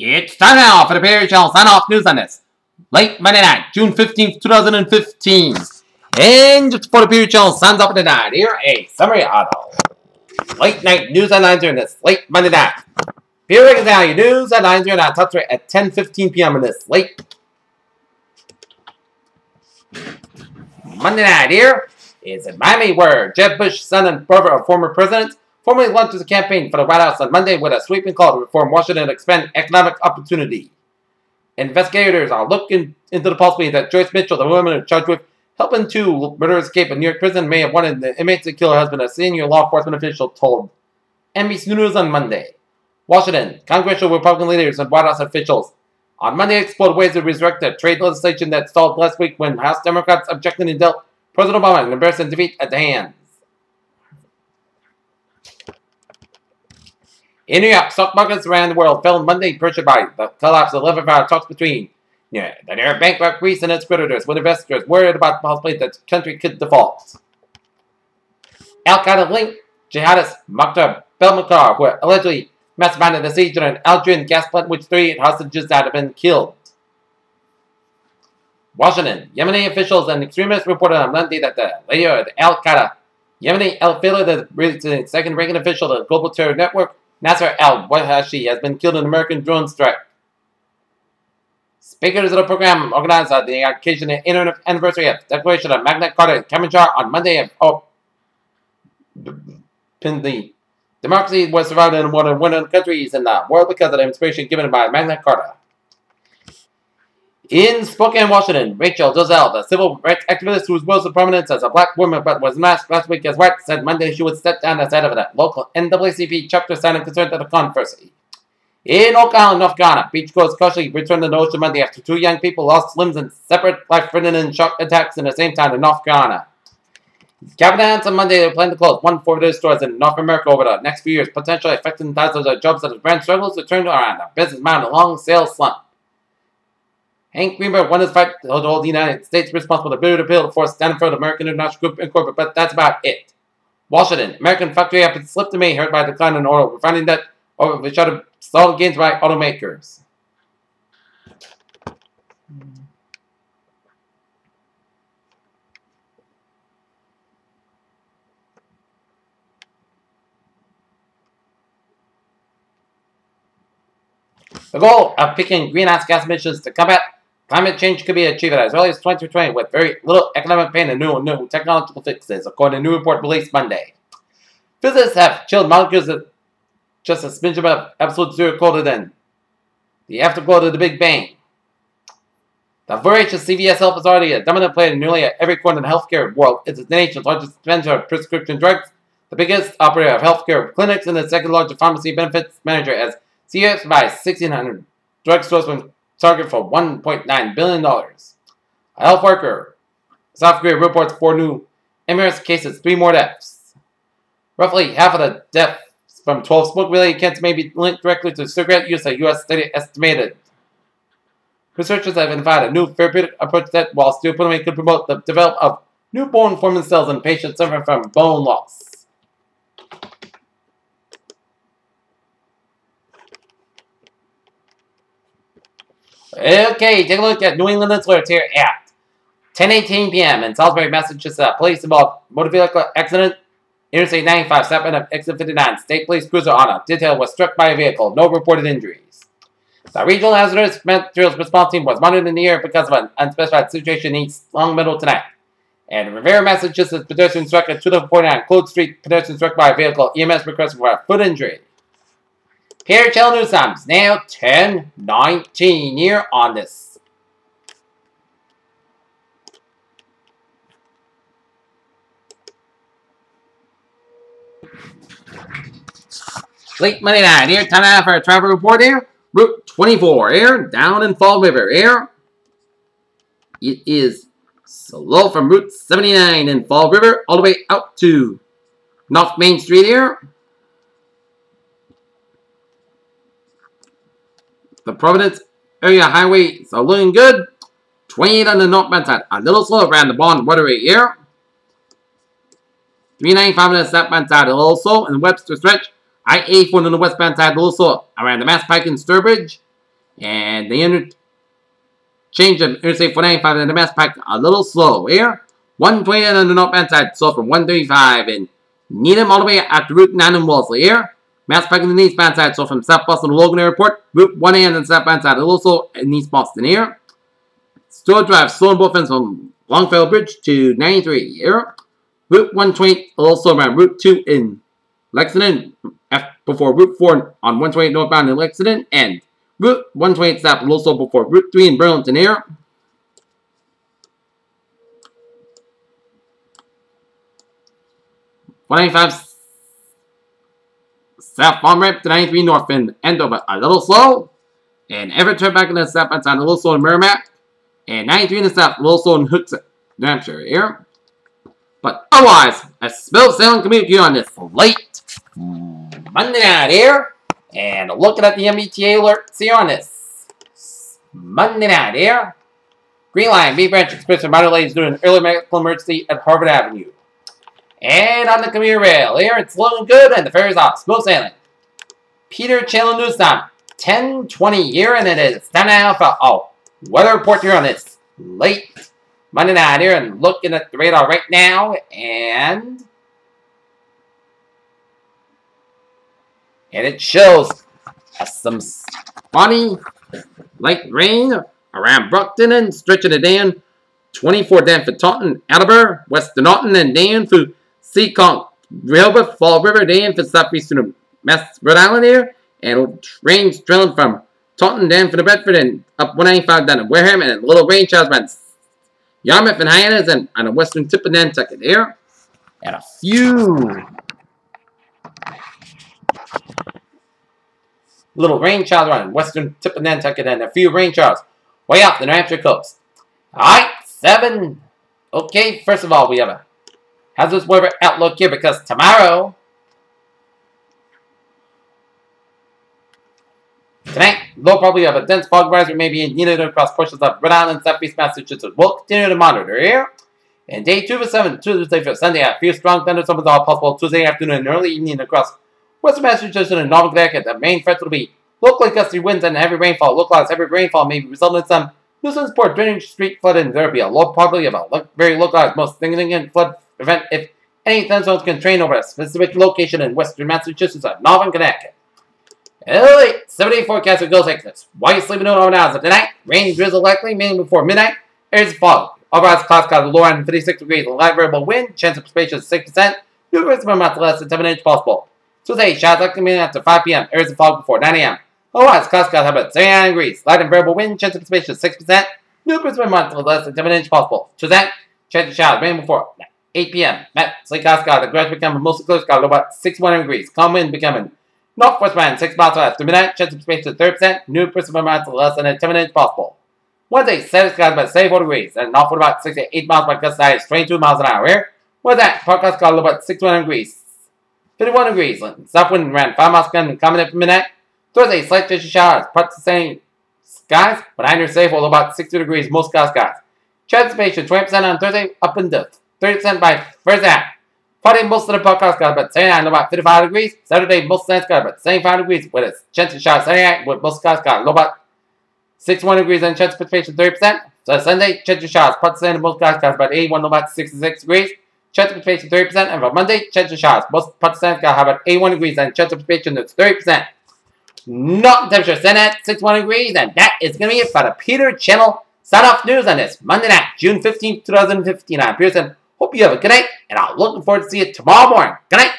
It's time now for the Perry Channel sign-off news on this late Monday night, June 15th, 2015. And just before the Perry Channel signs off for the night, here a summary auto. Late night news headlines during this late Monday night. Here we now your news headlines during our touch rate at 10:15 p.m. in this late Monday night. Here is in Miami, where Jeb Bush, son and brother of former presidents, formally launched a campaign for the White House on Monday with a sweeping call to reform Washington and expand economic opportunity. Investigators are looking into the possibility that Joyce Mitchell, the woman charged with helping two murderers escape a New York prison, may have wanted the inmates to kill her husband, a senior law enforcement official told NBC News on Monday. Washington, congressional Republican leaders and White House officials on Monday explored ways to resurrect the trade legislation that stalled last week when House Democrats objected and dealt President Obama an embarrassing defeat at the hands. In New York, stock markets around the world fell Monday, pressured by the collapse of 11-hour talks between the New York bankrupt Greece and its creditors, with investors worried about the possibility that the country could default. Al-Qaeda-linked jihadist Mokhtar Belmokhtar, who allegedly masterminded the siege on an Algerian gas plant, which 38 hostages that have been killed. Washington, Yemeni officials and extremists reported on Monday that the leader of the Al-Qaeda, Yemeni al-Fayda, the second ranking official of the global terror network, Nasser al-Wahashi, has been killed in an American drone strike. Speakers of the program organized on the occasion of the 80th anniversary of the Declaration of Magna Carta in Kamenjar on Monday the democracy was survived in more than 100 countries in the world because of the inspiration given by Magna Carta. In Spokane, Washington, Rachel Dolezal, the civil rights activist whose most of prominence as a black woman but was masked last week as white, said Monday she would step down as head of the local NAACP chapter, signing concern to the controversy. In Oak Island, North Carolina, beachgoers cautiously returned to the ocean Monday after two young people lost limbs in separate life-threatening shock attacks in the same time in North Carolina. Cabinet announced on Monday they plan to close 140 stores in North America over the next few years, potentially affecting thousands of jobs as the brand struggles to turn around a business mounted a long sales slump. Hank Greenberg won his fight to hold the United States responsible to build a bill to force Stanford American International Group Incorporated, but that's about it. Washington, American factory efforts slipped to May, hurt by a decline in oil, finding that over which other stalled gains by automakers. The goal of picking greenhouse gas emissions to combat climate change could be achieved as early as 2020 with very little economic pain and new technological fixes, according to a new report released Monday. Physicists have chilled molecules at just a smidge above absolute zero colder than the afterglow of the Big Bang. The voracious CVS Health Authority, a dominant player in nearly every corner of the healthcare world, is the nation's largest spender of prescription drugs, the biggest operator of healthcare clinics, and the second largest pharmacy benefits manager, as CVS buys 1,600 drugstores from Target for $1.9 billion. A health worker, South Korea reports 4 new MRS cases, 3 more deaths. Roughly half of the deaths from 12 smoke-related cancers may be linked directly to cigarette use, a U.S. study estimated. Researchers have identified a new therapeutic approach that, while still could promote the development of new bone-forming cells in patients suffering from bone loss. Okay, take a look at New England alerts here at 10:18 p.m. in Salisbury, Massachusetts. Police involved motor vehicle accident. Interstate 95, stopping at exit 59. State police cruiser on a detail was struck by a vehicle. No reported injuries. The regional hazardous materials response team was monitored in the air because of an unspecified situation in East Longmeadow tonight. And Revere, Massachusetts, pedestrian struck at 249 Claude Street. Pedestrian struck by a vehicle. EMS requested for a foot injury. Here, Channel News Times, now 10:19 here on this. Late Monday night here, time out for a travel report here. Route 24 here, down in Fall River here. It is slow from Route 79 in Fall River all the way out to North Main Street here. The Providence area highways are looking good. 28 on the northbound side. A little slow around the Bond Waterway here. 395 on the southbound side, a little slow. And the Webster Stretch. I-84 on the westbound side, a little slow around the Mass Pike and Sturbridge. And the interchange of Interstate 495 and the Mass Pike a little slow here. 120 on the northbound side, so from 135 in Needham all the way out to Route 9 in Wellesley here. Mass Pike on the eastbound side, so from South Boston to Logan Airport. Route 1A on the southbound side, a little slow in East Boston here. Stewart Drive, slow in both ends from Longfellow Bridge to 93 here. Route 120, a little slow around Route 2 in Lexington, before Route 4 on 128 northbound in Lexington, and Route 128 south, a little slow before Route 3 in Burlington here. .195 south farm ramp to 93 north in Andover, a little slow. And Everett turn back in the southbound side, a little slow in Merrimack. And 93 in the south, a little slow in Hooksett, New Hampshire here. But otherwise, a smooth sailing community on this late Monday night here. And looking at the MBTA alerts here on this Monday night here. Green Line, B Branch Express and minor lanes due to an early medical emergency at Harvard Avenue. And on the commuter rail here, it's looking good and the ferry's off. Smooth sailing. Peter Channel News Time, 10:20 here, and it is time now for weather report here on this late Monday night here, and looking at the radar right now, and it shows some spotty light rain around Brockton and stretching it down 24 down for Taunton, Attleboro, Western Norton, and down through Seekonk, Rehoboth, Fall River, down for southeastern Rhode Island here, and rain's drilling from Taunton down for the Bedford and up 195 down to Wareham, and a little rain showers around Yarmouth and Hyannis and on the western tip of Nantucket here. And a few little rain showers around the western tip of Nantucket and a few rain showers way off the New Hampshire coast. Alright, 7. Okay, first of all, we have a hazardous weather outlook here because tomorrow, tonight, they'll probably have a dense fog advisory maybe needed across portions of Rhode Island, southeast Massachusetts. We'll continue to monitor here. And day 2 for 7, Tuesday for Sunday, a few strong thunderstorms are possible Tuesday afternoon and early evening across western Massachusetts and northern Connecticut. The main threats will be locally gusty winds and heavy rainfall. Localized heavy rainfall may result in some nuisance port drainage street flooding. There will be a low probability of a very localized, most significant flood event if any thunderstorms can train over a specific location in western Massachusetts or northern Connecticut. Early 7-day forecast goes like this. While you're sleeping over now, tonight, rain drizzle likely, mainly before midnight. Areas of fog. Overall, clouds got a low end 56 degrees. A light variable wind. Chance of precipitation is 6%. New rains of amount less than 7 inches possible. Tuesday, showers likely mainly after 5 p.m. Areas of fog before 9 a.m. Otherwise, clouds got about 79 degrees. Light and variable wind. Chance of precipitation is 6%. New rains of amount less than 7 inches possible. Tuesday, chance of showers rain before 8 p.m. Sleet clouds got the gradually becoming mostly clear. Got about 61 degrees. Calm wind becoming northwest wind 6 miles after midnight. Chance of precipitation 30%. New precipitation amount less than 10 inches possible. Wednesday, Saturday skies about 74 degrees. And northward about 68 miles by gust size 22 miles an hour here. Wednesday, forecast got about 61 degrees. 51 degrees. South wind around 5 miles coming in from midnight. Thursday, slight dishy showers. Parts of the same skies, but higher safe all about 60 degrees most skies. Chance of precipitation 20% on Thursday, up into 30% by Thursday. Friday, most of the podcast got about 79 about 55 degrees. Saturday, most of the got about 75 degrees with a chance of showers 78, with most skies got about 61 degrees and chance of precipitation 30%. So Sunday, chance of showers, parts of the most skies got about 81 about 66 degrees. Chance of precipitation 30%. And for Monday, chance of showers, most parts of the got about 81 degrees and chance of precipitation is 30%. Not temperature set at 61 degrees, and that is going to be it for the Peter Channel sign-off news on this Monday night, June 15th, 2015. I'm Pearson. Hope you have a good night, and I'm looking forward to see you tomorrow morning. Good night.